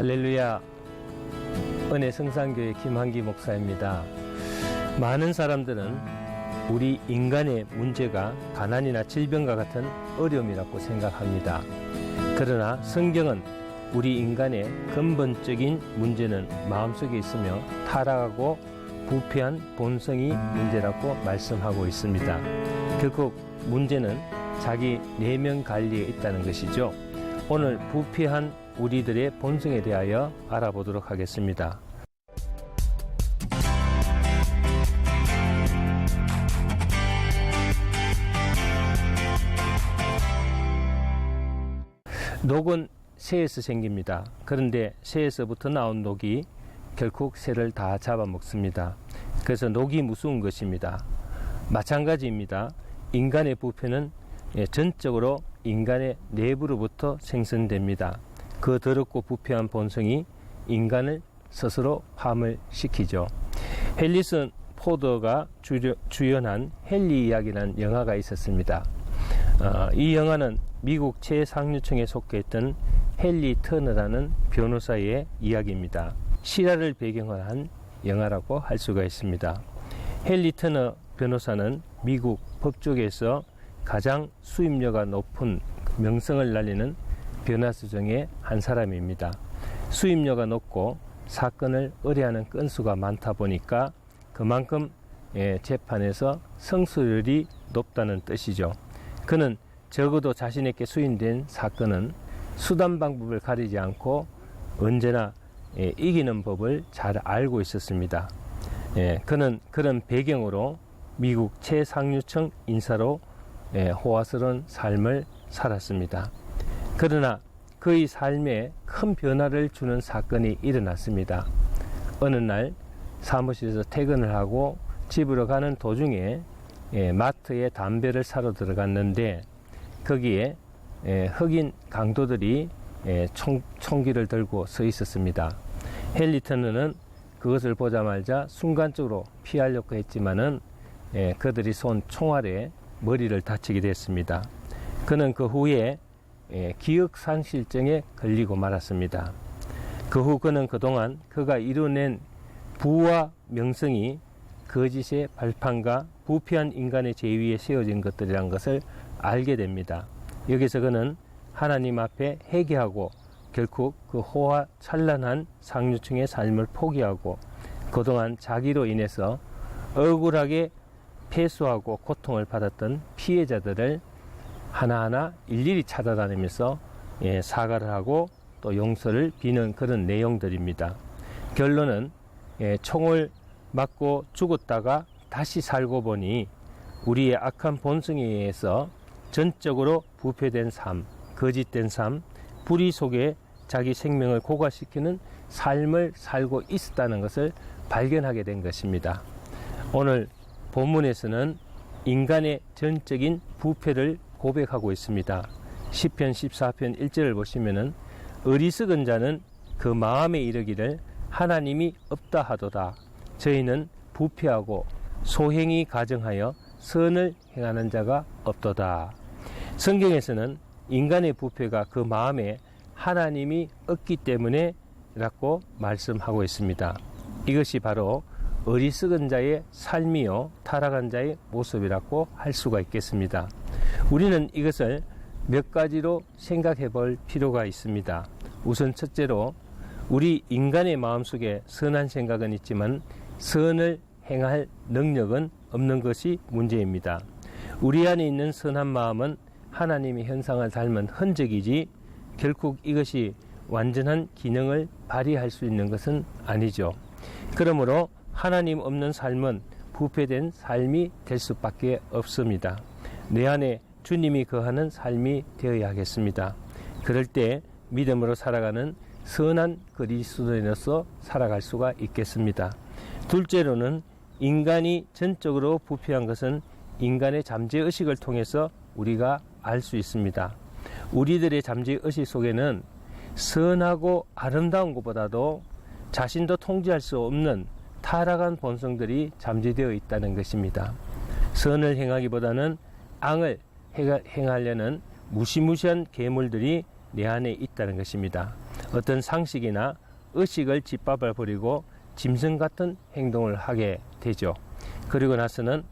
할렐루야. 은혜 성산교회 김한기 목사입니다. 많은 사람들은 우리 인간의 문제가 가난이나 질병과 같은 어려움이라고 생각합니다. 그러나 성경은 우리 인간의 근본적인 문제는 마음속에 있으며 타락하고 부패한 본성이 문제라고 말씀하고 있습니다. 결국 문제는 자기 내면 관리에 있다는 것이죠. 오늘 부패한 우리들의 본성에 대하여 알아보도록 하겠습니다. 녹은 새에서 생깁니다. 그런데 새에서부터 나온 녹이 결국 새를 다 잡아먹습니다. 그래서 녹이 무서운 것입니다. 마찬가지입니다. 인간의 부패는 전적으로 인간의 내부로부터 생성됩니다. 그 더럽고 부패한 본성이 인간을 스스로 파멸시키죠. 헨리슨 포더가 주연한 헨리 이야기라는 영화가 있었습니다. 이 영화는 미국 최상류층에 속해 있던 헨리 터너라는 변호사의 이야기입니다. 실화를 배경으로 한 영화라고 할 수가 있습니다. 헨리 터너 변호사는 미국 법조계에서 가장 수임료가 높은 명성을 날리는 변호사 중에 한 사람입니다. 수임료가 높고 사건을 의뢰하는 건수가 많다 보니까 그만큼 재판에서 성수율이 높다는 뜻이죠. 그는 적어도 자신에게 수임된 사건은 수단 방법을 가리지 않고 언제나 이기는 법을 잘 알고 있었습니다. 그는 그런 배경으로 미국 최상류층 인사로 호화스러운 삶을 살았습니다. 그러나 그의 삶에 큰 변화를 주는 사건이 일어났습니다. 어느 날 사무실에서 퇴근을 하고 집으로 가는 도중에 마트에 담배를 사러 들어갔는데 거기에 흑인 강도들이 총기를 들고 서 있었습니다. 헨리 터너는 그것을 보자마자 순간적으로 피하려고 했지만은 그들이 쏜 총알에 머리를 다치게 됐습니다. 그는 그 후에 기억상실증에 걸리고 말았습니다. 그 후 그는 그동안 그가 이뤄낸 부와 명성이 거짓의 발판과 부패한 인간의 제위에 세워진 것들이란 것을 알게 됩니다. 여기서 그는 하나님 앞에 회개하고 결국 그 호화찬란한 상류층의 삶을 포기하고 그동안 자기로 인해서 억울하게 패소하고 고통을 받았던 피해자들을 하나하나 일일이 찾아다니면서 사과를 하고 또 용서를 비는 그런 내용들입니다. 결론은 총을 맞고 죽었다가 다시 살고 보니 우리의 악한 본성에 의해서 전적으로 부패된 삶, 거짓된 삶, 불의 속에 자기 생명을 고갈시키는 삶을 살고 있었다는 것을 발견하게 된 것입니다. 오늘 본문에서는 인간의 전적인 부패를 고백하고 있습니다. 시편 14편 1절을 보시면은 어리석은 자는 그 마음에 이르기를 하나님이 없다 하도다. 저희는 부패하고 소행이 가정하여 선을 행하는 자가 없도다. 성경에서는 인간의 부패가 그 마음에 하나님이 없기 때문에 라고 말씀하고 있습니다. 이것이 바로 어리석은 자의 삶이요 타락한 자의 모습이라고 할 수가 있겠습니다. 우리는 이것을 몇 가지로 생각해 볼 필요가 있습니다. 우선 첫째로 우리 인간의 마음속에 선한 생각은 있지만 선을 행할 능력은 없는 것이 문제입니다. 우리 안에 있는 선한 마음은 하나님의 형상을 닮은 흔적이지 결국 이것이 완전한 기능을 발휘할 수 있는 것은 아니죠. 그러므로 하나님 없는 삶은 부패된 삶이 될 수밖에 없습니다. 내 안에 주님이 거하는 삶이 되어야 하겠습니다. 그럴 때 믿음으로 살아가는 선한 그리스도인으로서 살아갈 수가 있겠습니다. 둘째로는 인간이 전적으로 부패한 것은 인간의 잠재의식을 통해서 우리가 알 수 있습니다. 우리들의 잠재의식 속에는 선하고 아름다운 것보다도 자신도 통제할 수 없는 타락한 본성들이 잠재되어 있다는 것입니다. 선을 행하기보다는 악을 행하려는 무시무시한 괴물들이 내 안에 있다는 것입니다. 어떤 상식이나 의식을 짓밟아 버리고 짐승 같은 행동을 하게 되죠. 그리고 나서는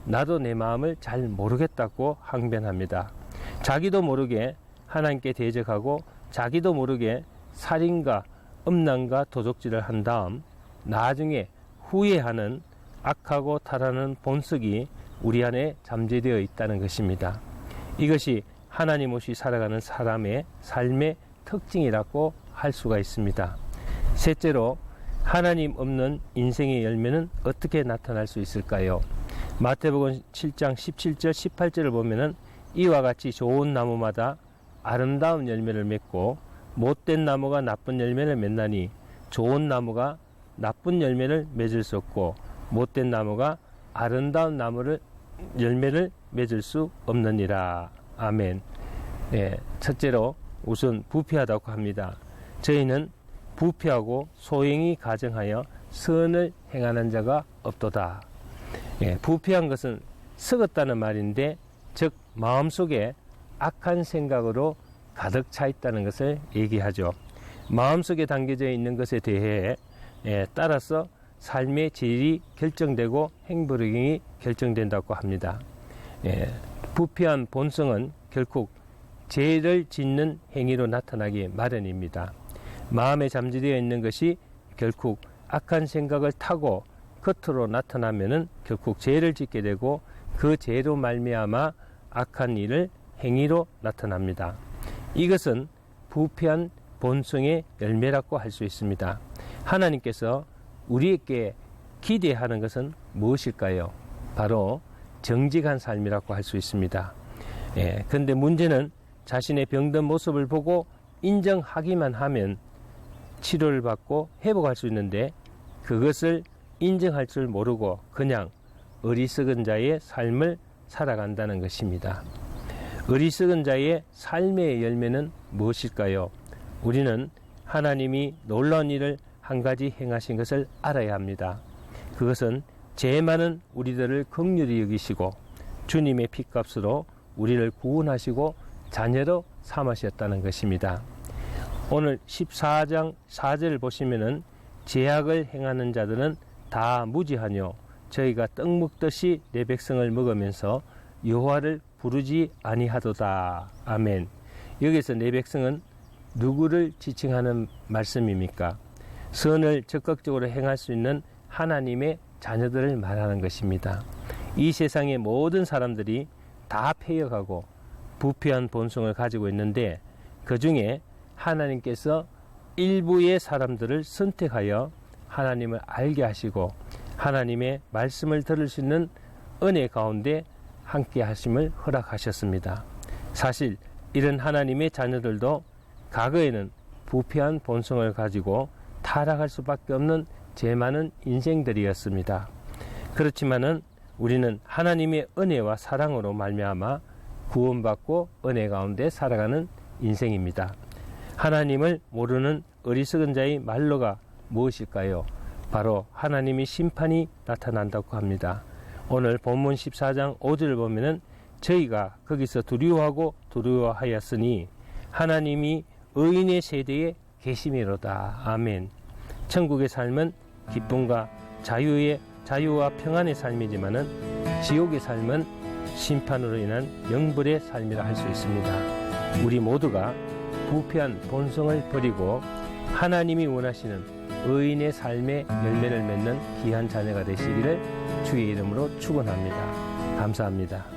나도 내 마음을 잘 모르겠다고 항변합니다. 자기도 모르게 하나님께 대적하고 자기도 모르게 살인과 음란과 도적질을 한 다음 나중에 후회하는 악하고 타락하는 본성이 우리 안에 잠재되어 있다는 것입니다. 이것이 하나님 없이 살아가는 사람의 삶의 특징이라고 할 수가 있습니다. 셋째로, 하나님 없는 인생의 열매는 어떻게 나타날 수 있을까요? 마태복음 7장 17절 18절을 보면은 이와 같이 좋은 나무마다 아름다운 열매를 맺고 못된 나무가 나쁜 열매를 맺나니 좋은 나무가 나쁜 열매를 맺을 수 없고 못된 나무가 아름다운 열매를 맺을 수 없느니라. 아멘. 네, 첫째로 우선 부패하다고 합니다. 저희는 부패하고 소행이 가정하여 선을 행하는 자가 없도다. 예, 부패한 것은 썩었다는 말인데, 즉 마음속에 악한 생각으로 가득 차 있다는 것을 얘기하죠. 마음속에 담겨져 있는 것에 대해 따라서 삶의 질이 결정되고 행보력이 결정된다고 합니다. 부패한 본성은 결국 죄를 짓는 행위로 나타나기 마련입니다. 마음에 잠재되어 있는 것이 결국 악한 생각을 타고 겉으로 나타나면은 결국 죄를 짓게 되고 그 죄로 말미암아 악한 일을 행위로 나타납니다. 이것은 부패한 본성의 열매라고 할 수 있습니다. 하나님께서 우리에게 기대하는 것은 무엇일까요? 바로 정직한 삶이라고 할 수 있습니다. 그런데 문제는 자신의 병든 모습을 보고 인정하기만 하면 치료를 받고 회복할 수 있는데, 그것을 인정할 줄 모르고 그냥 어리석은 자의 삶을 살아간다는 것입니다. 어리석은 자의 삶의 열매는 무엇일까요? 우리는 하나님이 놀라운 일을 한 가지 행하신 것을 알아야 합니다. 그것은 죄 많은 우리들을 긍휼히 여기시고 주님의 피값으로 우리를 구원하시고 자녀로 삼으셨다는 것입니다. 오늘 14장 4절을 보시면은 죄악을 행하는 자들은 다 무지하뇨 저희가 떡 먹듯이 내 백성을 먹으면서 여호와를 부르지 아니하도다. 아멘. 여기서 내 백성은 누구를 지칭하는 말씀입니까? 선을 적극적으로 행할 수 있는 하나님의 자녀들을 말하는 것입니다. 이 세상의 모든 사람들이 다 패역하고 부패한 본성을 가지고 있는데, 그 중에 하나님께서 일부의 사람들을 선택하여 하나님을 알게 하시고 하나님의 말씀을 들을 수 있는 은혜 가운데 함께 하심을 허락하셨습니다. 사실 이런 하나님의 자녀들도 과거에는 부패한 본성을 가지고 타락할 수밖에 없는 죄 많은 인생들이었습니다. 그렇지만은 우리는 하나님의 은혜와 사랑으로 말미암아 구원받고 은혜 가운데 살아가는 인생입니다. 하나님을 모르는 어리석은 자의 말로가 무엇일까요? 바로 하나님의 심판이 나타난다고 합니다. 오늘 본문 14장 5절을 보면은 저희가 거기서 두려워하였으니 하나님이 의인의 세대에 계심이로다. 아멘. 천국의 삶은 기쁨과 자유와 평안의 삶이지만은 지옥의 삶은 심판으로 인한 영벌의 삶이라 할 수 있습니다. 우리 모두가 부패한 본성을 버리고 하나님이 원하시는 의인의 삶의 열매를 맺는 귀한 자녀가 되시기를 주의 이름으로 축원합니다. 감사합니다.